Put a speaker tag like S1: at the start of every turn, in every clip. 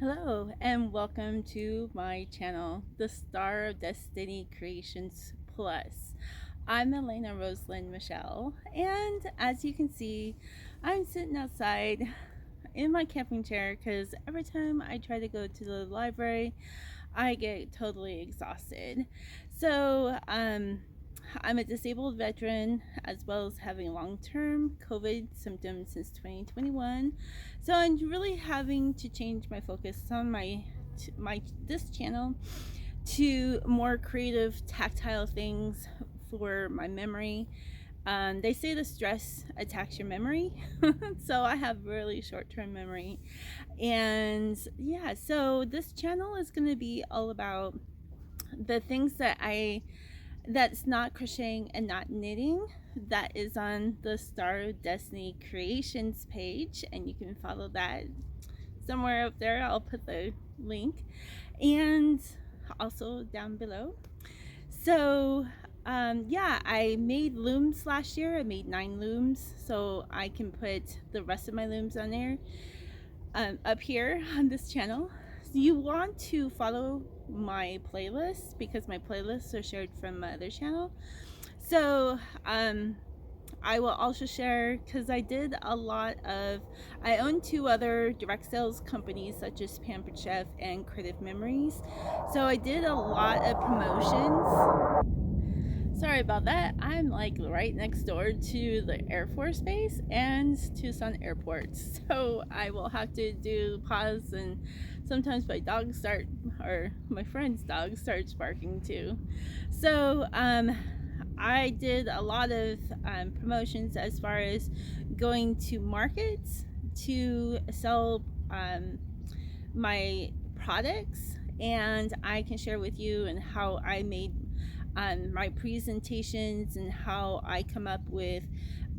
S1: Hello and welcome to my channel, the Star of Destiny Creations Plus. I'm Elena Rosalind Michelle, and as you can see, I'm sitting outside in my camping chair because every time I try to go to the library, I get totally exhausted. So, I'm a disabled veteran as well as having long-term COVID symptoms since 2021. So I'm really having to change my focus on my this channel to more creative tactile things for my memory. They say the stress attacks your memory, so I have really short-term memory. And yeah, so this channel is going to be all about the things that's not crocheting and not knitting, that is on the Star of Destiny Creations page, and you can follow that somewhere up there. I'll put the link, and also down below. So yeah, I made looms last year. I made 9 looms, so I can put the rest of my looms on there, up here on this channel. So you want to follow my playlist because my playlists are shared from my other channel. So I will also share, because I did a lot of, I own 2 other direct sales companies such as Pampered Chef and Creative Memories. So I did a lot of promotions. Sorry about that. I'm like right next door to the Air Force Base and Tucson Airport. So I will have to do pause, and sometimes my dogs start, or my friend's dog starts barking too. So I did a lot of promotions as far as going to markets to sell my products, and I can share with you and how I made my presentations and how I come up with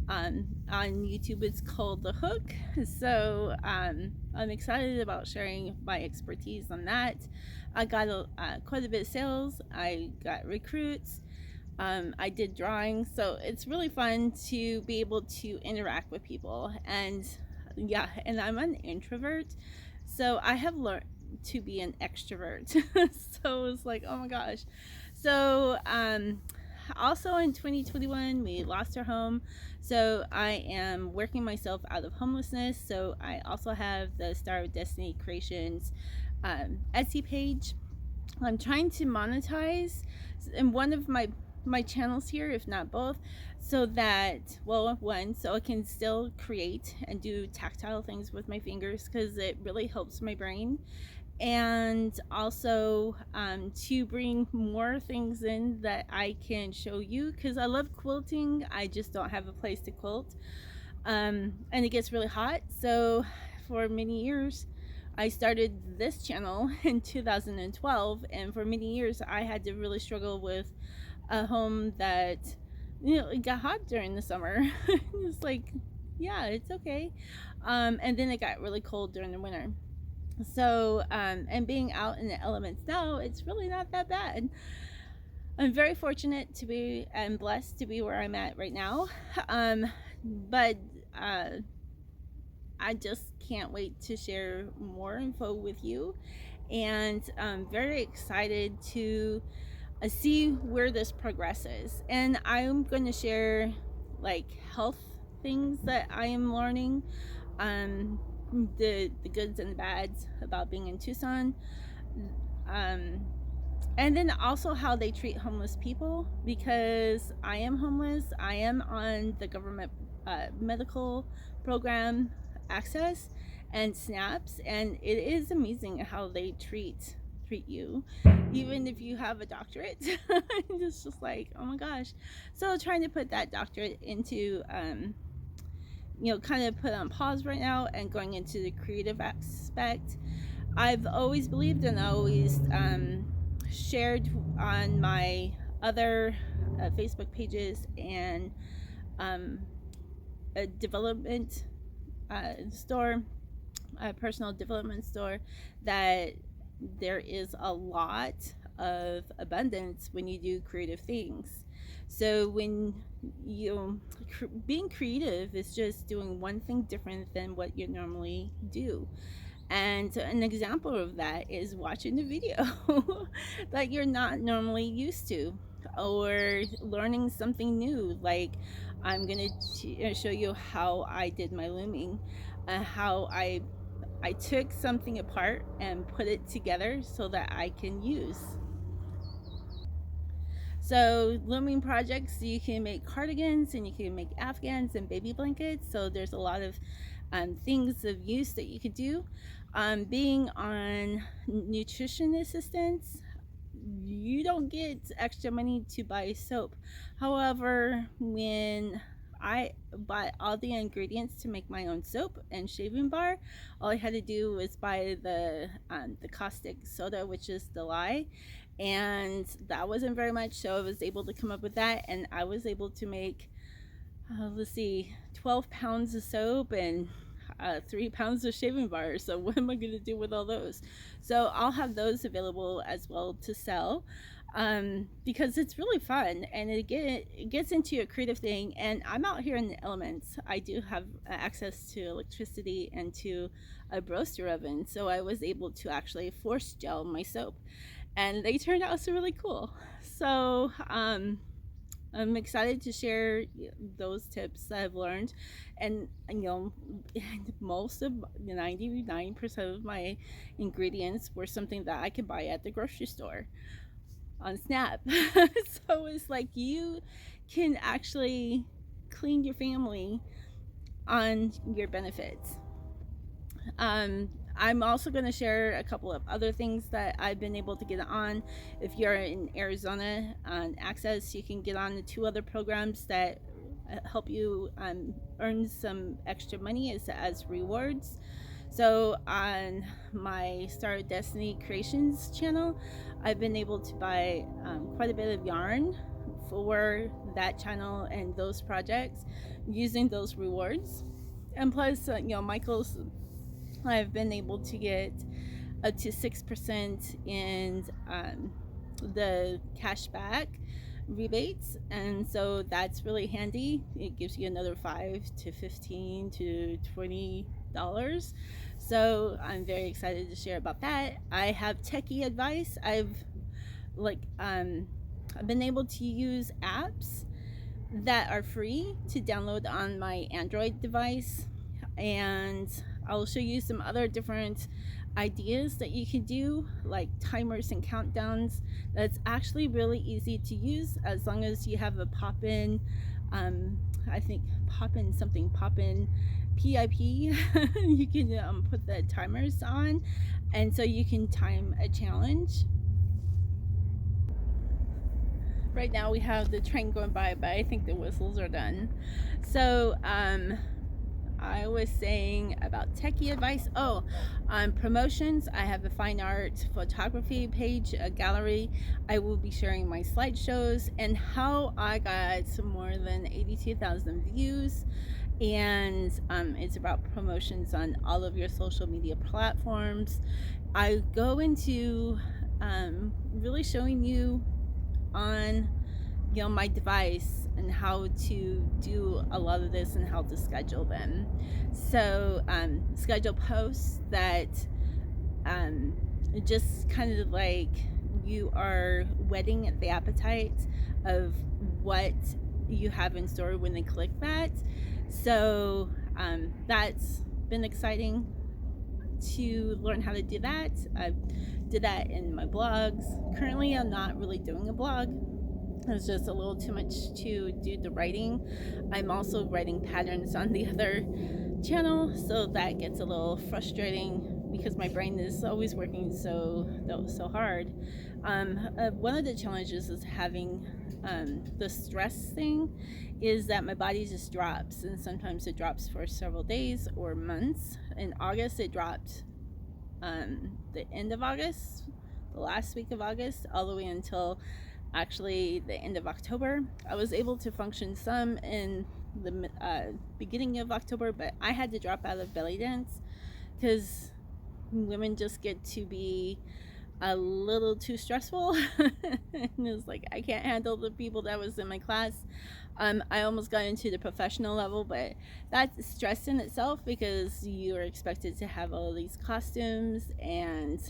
S1: on YouTube. It's called The Hook. So I'm excited about sharing my expertise on that. I got quite a bit of sales. I got recruits. I did drawings, so it's really fun to be able to interact with people. And yeah, and I'm an introvert, so I have learned to be an extrovert. So it's like, oh my gosh. So also in 2021 we lost our home, so I am working myself out of homelessness. So I also have the Star of Destiny Creations Etsy page. I'm trying to monetize in one of my channels here, if not both, so that, well, one, so I can still create and do tactile things with my fingers because it really helps my brain, and also to bring more things in that I can show you, because I love quilting. I just don't have a place to quilt, and it gets really hot. So for many years I started this channel in 2012, and for many years I had to really struggle with a home that, it got hot during the summer. It's like, yeah, it's okay. And then it got really cold during the winter. So and being out in the elements now, it's really not that bad. I'm very fortunate to be and blessed to be where I'm at right now. But I just can't wait to share more info with you, and I'm very excited to see where this progresses. And I'm going to share like health things that I am learning, um, the goods and the bads about being in Tucson, um, and then also how they treat homeless people, because I am homeless. I am on the government medical program access and snaps, and it is amazing how they treat you, even if you have a doctorate. It's just like, oh my gosh. So trying to put that doctorate into kind of put on pause right now and going into the creative aspect. I've always believed and always shared on my other Facebook pages and a development store, a personal development store, that there is a lot of abundance when you do creative things. So when you being creative is just doing one thing different than what you normally do. And an example of that is watching a video that you're not normally used to, or learning something new. Like, I'm going to show you how I did my looming, how I took something apart and put it together so that I can use. So looming projects, you can make cardigans and you can make afghans and baby blankets. So there's a lot of things of use that you could do. Being on nutrition assistance, you don't get extra money to buy soap. However, when I bought all the ingredients to make my own soap and shaving bar, all I had to do was buy the caustic soda, which is the lye, and that wasn't very much, so I was able to come up with that, and I was able to make let's see, 12 pounds of soap and 3 pounds of shaving bar. So what am I going to do with all those? So I'll have those available as well to sell, because it's really fun, and it gets into a creative thing. And I'm out here in the elements. I do have access to electricity and to a roaster oven, so I was able to actually force gel my soap, and they turned out so really cool. So I'm excited to share those tips that I've learned, and most of 99% of my ingredients were something that I could buy at the grocery store on Snap. So it's like you can actually clean your family on your benefits. I'm also going to share a couple of other things that I've been able to get on. If you're in Arizona on Access, you can get on the 2 other programs that help you earn some extra money as rewards. So on my Star of Destiny Kreations channel, I've been able to buy quite a bit of yarn for that channel and those projects using those rewards. And plus, Michael's, I've been able to get up to 6% in the cashback rebates, and so that's really handy. It gives you another $5 to $15 to $20. So I'm very excited to share about that. I have techie advice. I've been able to use apps that are free to download on my Android device, and I'll show you some other different ideas that you can do, like timers and countdowns. That's actually really easy to use as long as you have a pop-in, I think pop-in PIP. You can put the timers on, and so you can time a challenge. Right now we have the train going by, but I think the whistles are done. So I was saying about techie advice. On promotions, I have a fine art photography page, a gallery. I will be sharing my slideshows and how I got some more than 82,000 views. And it's about promotions on all of your social media platforms. I go into really showing you on my device and how to do a lot of this and how to schedule them. So schedule posts that just kind of like you are whetting the appetite of what you have in store when they click that. So that's been exciting to learn how to do that. I did that in my blogs. Currently I'm not really doing a blog. It's just a little too much to do the writing. I'm also writing patterns on the other channel, so that gets a little frustrating because my brain is always working so hard. One of the challenges is having the stress thing is that my body just drops, and sometimes it drops for several days or months. In August it dropped the end of August, the last week of August, all the way until actually the end of October. I was able to function some in the beginning of October, but I had to drop out of belly dance because women just get to be a little too stressful. And it's like I can't handle the people that was in my class. I almost got into the professional level, but that's stress in itself because you are expected to have all these costumes and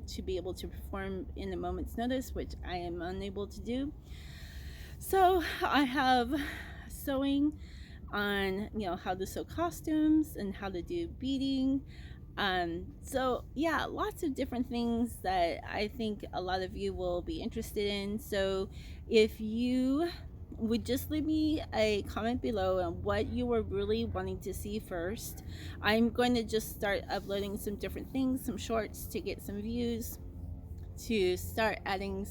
S1: to be able to perform in a moment's notice, which I am unable to do. So I have sewing on, you know, how to sew costumes and how to do beading. So yeah, lots of different things that I think a lot of you will be interested in. So if you would just leave me a comment below on what you were really wanting to see first. I'm going to just start uploading some different things, some shorts to get some views, to start adding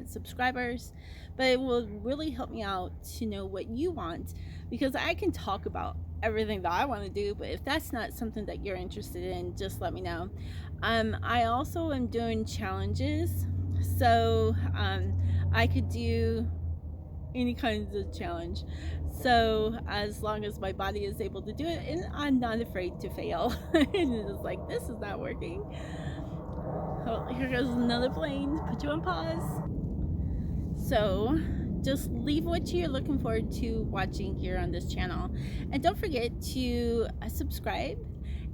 S1: subscribers, but it will really help me out to know what you want, because I can talk about everything that I want to do, but if that's not something that you're interested in, just let me know. I also am doing challenges, so I could do any kinds of challenge, so as long as my body is able to do it and I'm not afraid to fail. And it's like, this is not working. Oh, here goes another plane. Put you on pause. So just leave what you're looking forward to watching here on this channel, and don't forget to subscribe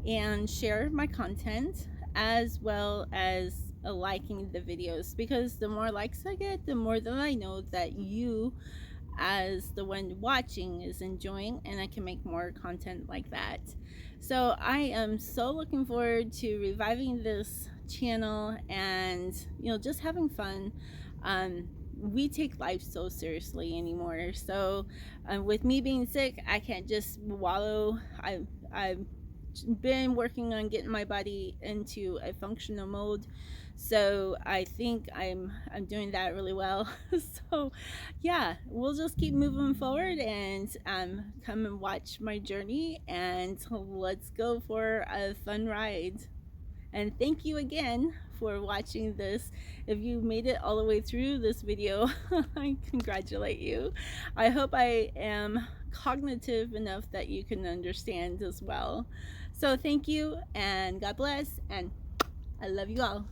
S1: and share my content, as well as liking the videos, because the more likes I get, the more that I know that you as the one watching is enjoying, and I can make more content like that. So I am so looking forward to reviving this channel and, you know, just having fun. We take life so seriously anymore, so with me being sick, I can't just wallow. I've been working on getting my body into a functional mode, so I think I'm doing that really well. So yeah, we'll just keep moving forward, and come and watch my journey, and let's go for a fun ride. And thank you again for watching this. If you made it all the way through this video, I congratulate you. I hope I am cognitive enough that you can understand as well. So thank you, and God bless, and I love you all.